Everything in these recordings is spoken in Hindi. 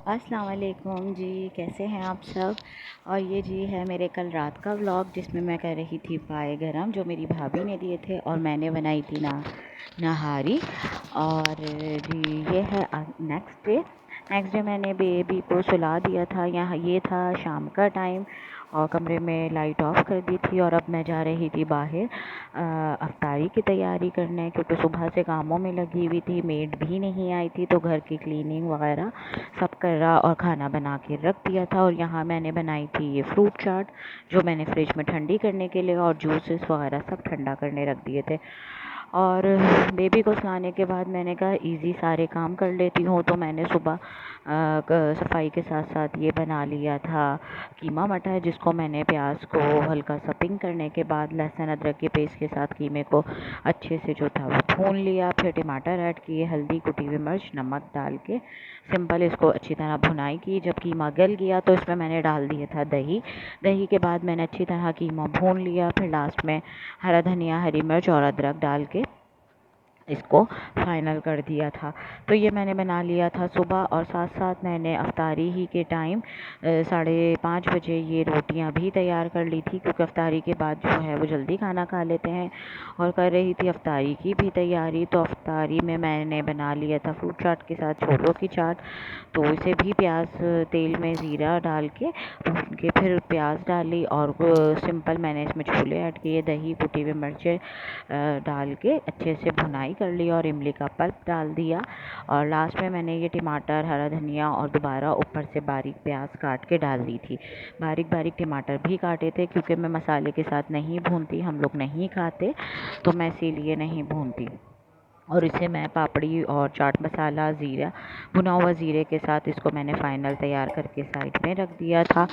अस्सलाम वालेकुम जी, कैसे हैं आप सब। और ये जी है मेरे कल रात का व्लॉग जिसमें मैं कर रही थी पाए गरम जो मेरी भाभी ने दिए थे और मैंने बनाई थी नहारी। और जी ये है नेक्स्ट डे मैंने बेबी को सुला दिया था। यहाँ ये था शाम का टाइम और कमरे में लाइट ऑफ कर दी थी और अब मैं जा रही थी बाहर अफ्तारी की तैयारी करने, क्योंकि सुबह से कामों में लगी हुई थी। मेड भी नहीं आई थी तो घर की क्लीनिंग वगैरह सब कर रहा और खाना बना के रख दिया था। और यहाँ मैंने बनाई थी ये फ्रूट चाट जो मैंने फ्रिज में ठंडी करने के लिए और जूसेस वगैरह सब ठंडा करने रख दिए थे। और बेबी को सुलाने के बाद मैंने कहा इजी सारे काम कर लेती हूँ, तो मैंने सुबह सफाई के साथ साथ ये बना लिया था कीमा मटर, जिसको मैंने प्याज को हल्का सा पिंक करने के बाद लहसुन अदरक के पेस्ट के साथ कीमे को अच्छे से जो था वो भून लिया। फिर टमाटर ऐड किए, हल्दी, कुटी हुई मिर्च, नमक डाल के सिंपल इसको अच्छी तरह भुनाई की। जब कीमा गल गया तो इसमें मैंने डाल दिया था दही। दही के बाद मैंने अच्छी तरह कीमा भून लिया। फिर लास्ट में हरा धनिया, हरी मिर्च और अदरक डाल के इसको फाइनल कर दिया था। तो ये मैंने बना लिया था सुबह। और साथ साथ मैंने अफ्तारी ही के टाइम 5:30 बजे ये रोटियां भी तैयार कर ली थी, क्योंकि अफ्तारी के बाद जो है वो जल्दी खाना खा लेते हैं। और कर रही थी अफ्तारी की भी तैयारी। तो अफ्तारी में मैंने बना लिया था फ्रूट चाट के साथ छोलों की चाट। तो इसे भी प्याज तेल में ज़ीरा डाल के भून के फिर प्याज डाली और सिंपल मैंने इसमें छोले ऐड किए, दही, कुटी हुई मिर्चें डाल के अच्छे से भुनाई कर ली और इमली का पल्प डाल दिया। और लास्ट में मैंने ये टमाटर, हरा धनिया और दोबारा ऊपर से बारीक प्याज काट के डाल दी थी। बारीक बारीक टमाटर भी काटे थे, क्योंकि मैं मसाले के साथ नहीं भूनती, हम लोग नहीं खाते, तो मैं इसीलिए नहीं भूनती। और इसे मैं पापड़ी और चाट मसाला, ज़ीरा, भुना हुआ ज़ीरे के साथ इसको मैंने फ़ाइनल तैयार करके साइड में रख दिया था।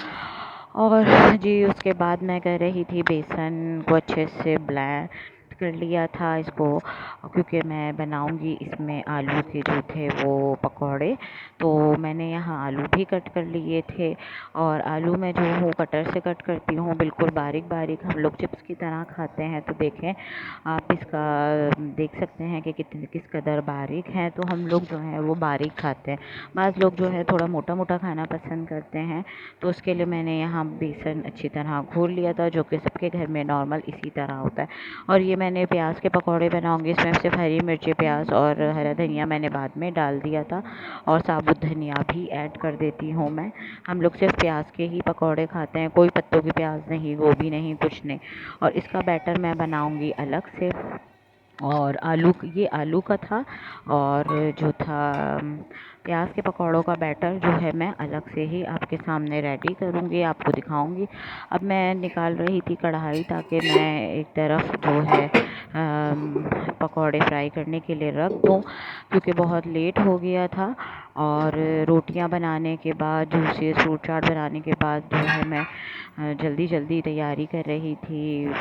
और जी उसके बाद मैं कर रही थी बेसन को अच्छे से ब्लेंड कर लिया था इसको, क्योंकि मैं बनाऊंगी इसमें आलू के जो थे वो पकौड़े। तो मैंने यहाँ आलू भी कट कर लिए थे। और आलू मैं जो हूँ कटर से कट करती हूँ, बिल्कुल बारीक बारीक, हम लोग चिप्स की तरह खाते हैं। तो देखें आप इसका देख सकते हैं कि कितने किस कदर बारीक हैं। तो हम लोग जो है वो बारीक खाते हैं, बाज़ लोग जो है थोड़ा मोटा मोटा खाना पसंद करते हैं। तो उसके लिए मैंने यहाँ बेसन अच्छी तरह घोल लिया था, जो कि सबके घर में नॉर्मल इसी तरह होता है। और ये मैंने प्याज के पकौड़े बनाऊंगी, इसमें सिर्फ हरी मिर्ची, प्याज और हरा धनिया मैंने बाद में डाल दिया था, और साबुत धनिया भी ऐड कर देती हूँ मैं। हम लोग सिर्फ प्याज के ही पकौड़े खाते हैं, कोई पत्तों की प्याज नहीं, गोभी नहीं, कुछ नहीं। और इसका बैटर मैं बनाऊंगी अलग से। और ये आलू का था। और जो था प्याज के पकौड़ों का बैटर जो है मैं अलग से ही आपके सामने रेडी करूँगी, आपको दिखाऊंगी। अब मैं निकाल रही थी कढ़ाई, ताकि मैं एक तरफ जो है पकौड़े फ्राई करने के लिए रख दूँ, क्योंकि बहुत लेट हो गया था। और रोटियां बनाने के बाद, जूसेस फ्रूट चाट बनाने के बाद जो है मैं जल्दी जल्दी तैयारी कर रही थी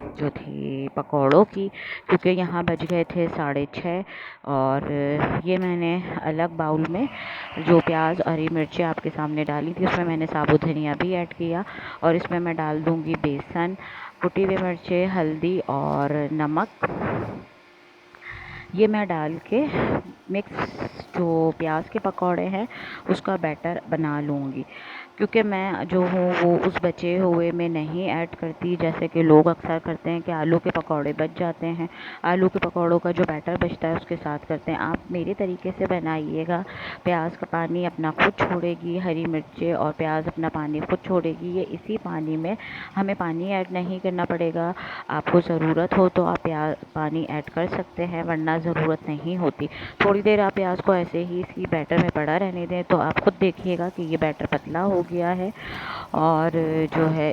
जो थी पकौड़ों की, क्योंकि यहाँ बज गए थे 6:30। और ये मैंने अलग बाउल में जो प्याज और हरी मिर्चें आपके सामने डाली थी, उसमें मैंने साबुत धनिया भी ऐड किया। और इसमें मैं डाल दूँगी बेसन, कुटी हुई मिर्चें, हल्दी और नमक। ये मैं डाल के मिक्स जो प्याज के पकौड़े हैं उसका बैटर बना लूँगी, क्योंकि मैं जो हूँ वो उस बचे हुए में नहीं ऐड करती, जैसे कि लोग अक्सर करते हैं कि आलू के पकौड़े बच जाते हैं, आलू के पकौड़ों का जो बैटर बचता है उसके साथ करते हैं। आप मेरे तरीके से बनाइएगा, प्याज का पानी अपना खुद छोड़ेगी, हरी मिर्चें और प्याज अपना पानी खुद छोड़ेगी। ये इसी पानी में हमें पानी ऐड नहीं करना पड़ेगा। आपको ज़रूरत हो तो आप पानी ऐड कर सकते हैं, वरना ज़रूरत नहीं होती। थोड़ी देर आप प्याज को ऐसे ही इसी बैटर में पड़ा रहने दें, तो आप खुद देखिएगा कि ये बैटर पतला हो गया है। और जो है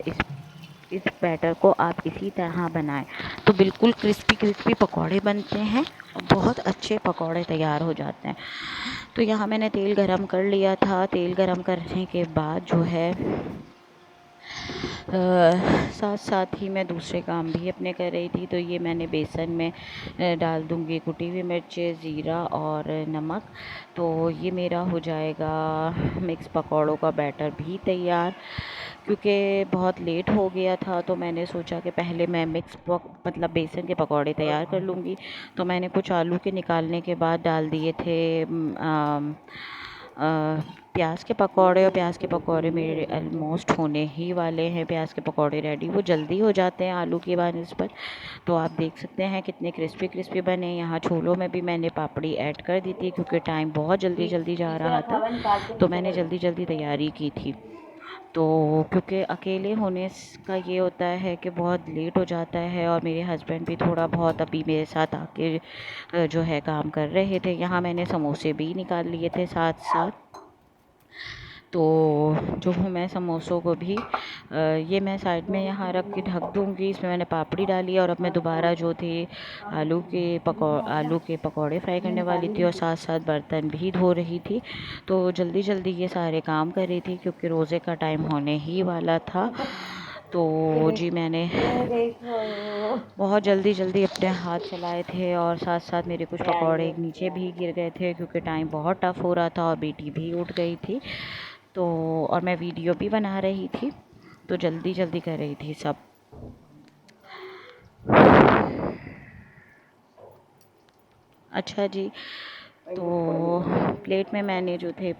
इस बैटर को आप इसी तरह बनाएं तो बिल्कुल क्रिस्पी क्रिस्पी पकौड़े बनते हैं और बहुत अच्छे पकौड़े तैयार हो जाते हैं। तो यहाँ मैंने तेल गरम कर लिया था। तेल गरम करने के बाद जो है साथ साथ ही मैं दूसरे काम भी अपने कर रही थी। तो ये मैंने बेसन में डाल दूँगी कुटी हुई मिर्चें, ज़ीरा और नमक। तो ये मेरा हो जाएगा मिक्स पकौड़ों का बैटर भी तैयार। क्योंकि बहुत लेट हो गया था तो मैंने सोचा कि पहले मैं मतलब बेसन के पकौड़े तैयार कर लूँगी। तो मैंने कुछ आलू के निकालने के बाद डाल दिए थे प्याज के पकौड़े, और प्याज के पकौड़े मेरे ऑलमोस्ट होने ही वाले हैं। प्याज के पकौड़े रेडी, वो जल्दी हो जाते हैं आलू की बनस्पत। तो आप देख सकते हैं कितने क्रिस्पी क्रिस्पी बने। यहाँ छोलों में भी मैंने पापड़ी ऐड कर दी थी क्योंकि टाइम बहुत जल्दी जल्दी जा रहा था, तो मैंने जल्दी जल्दी तैयारी की थी। तो क्योंकि अकेले होने का ये होता है कि बहुत लेट हो जाता है, और मेरे हस्बैंड भी थोड़ा बहुत अभी मेरे साथ आके जो है काम कर रहे थे। यहाँ मैंने समोसे भी निकाल लिए थे साथ साथ। तो जो हूँ मैं समोसों को भी ये मैं साइड में यहाँ रख के ढक दूँगी। इसमें मैंने पापड़ी डाली, और अब मैं दोबारा जो थे आलू के पकौड़े फ्राई करने वाली थी, और साथ साथ बर्तन भी धो रही थी। तो जल्दी जल्दी ये सारे काम कर रही थी क्योंकि रोज़े का टाइम होने ही वाला था। तो जी मैंने बहुत जल्दी जल्दी अपने हाथ चलाए थे, और साथ साथ मेरे कुछ पकौड़े नीचे भी गिर गए थे क्योंकि टाइम बहुत टफ़ हो रहा था और बेटी भी उठ गई थी। तो और मैं वीडियो भी बना रही थी, तो जल्दी जल्दी कर रही थी सब। अच्छा जी, तो प्लेट में मैंने जो थे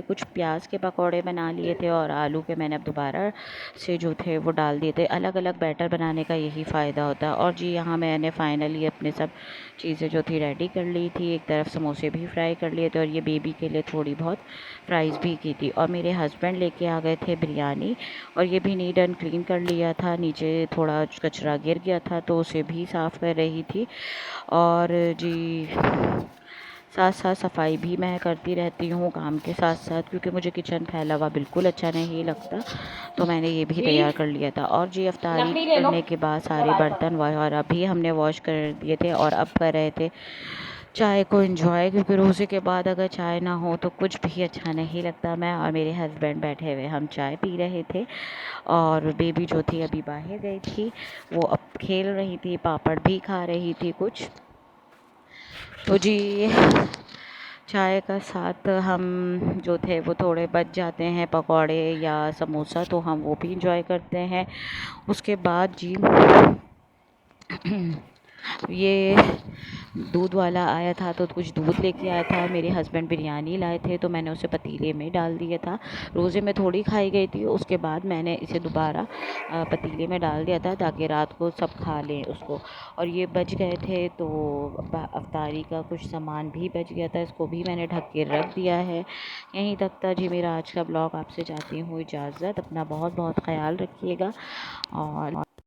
कुछ प्याज के पकौड़े बना लिए थे, और आलू के मैंने अब दोबारा से जो थे वो डाल दिए थे। अलग अलग बैटर बनाने का यही फ़ायदा होता है। और जी यहाँ मैंने फाइनली अपने सब चीज़ें जो थी रेडी कर ली थी। एक तरफ समोसे भी फ्राई कर लिए थे, और ये बेबी के लिए थोड़ी बहुत फ्राइज़ भी की थी। और मेरे हस्बैंड लेके आ गए थे बिरयानी, और ये भी नीट एंड क्लीन कर लिया था। नीचे थोड़ा कचरा गिर गया था तो उसे भी साफ़ कर रही थी। और जी साथ साथ सफाई भी मैं करती रहती हूँ काम के साथ साथ, क्योंकि मुझे किचन फैला हुआ बिल्कुल अच्छा नहीं लगता। तो मैंने ये भी तैयार कर लिया था। और जी अफ्तारी करने के बाद सारे बर्तन वगैरह भी हमने वॉश कर दिए थे, और अब कर रहे थे चाय को एंजॉय, क्योंकि रोज़े के बाद अगर चाय ना हो तो कुछ भी अच्छा नहीं लगता। मैं और मेरे हस्बैंड बैठे हुए हम चाय पी रहे थे, और बेबी जो थी अभी बाहर गई थी, वो अब खेल रही थी, पापड़ भी खा रही थी कुछ। तो जी चाय का साथ हम जो थे वो थोड़े बच जाते हैं पकौड़े या समोसा, तो हम वो भी इंजॉय करते हैं। उसके बाद जी ये दूध वाला आया था, तो कुछ दूध लेके आया था। मेरे हस्बैंड बिरयानी लाए थे, तो मैंने उसे पतीले में डाल दिया था। रोज़े में थोड़ी खाई गई थी, उसके बाद मैंने इसे दोबारा पतीले में डाल दिया था ताकि रात को सब खा लें उसको। और ये बच गए थे, तो अफ्तारी का कुछ सामान भी बच गया था, इसको भी मैंने ढक के रख दिया है। यहीं तक था जी मेरा आज का ब्लॉग। आपसे चाहती हूँ इजाज़त। अपना बहुत बहुत ख्याल रखिएगा, और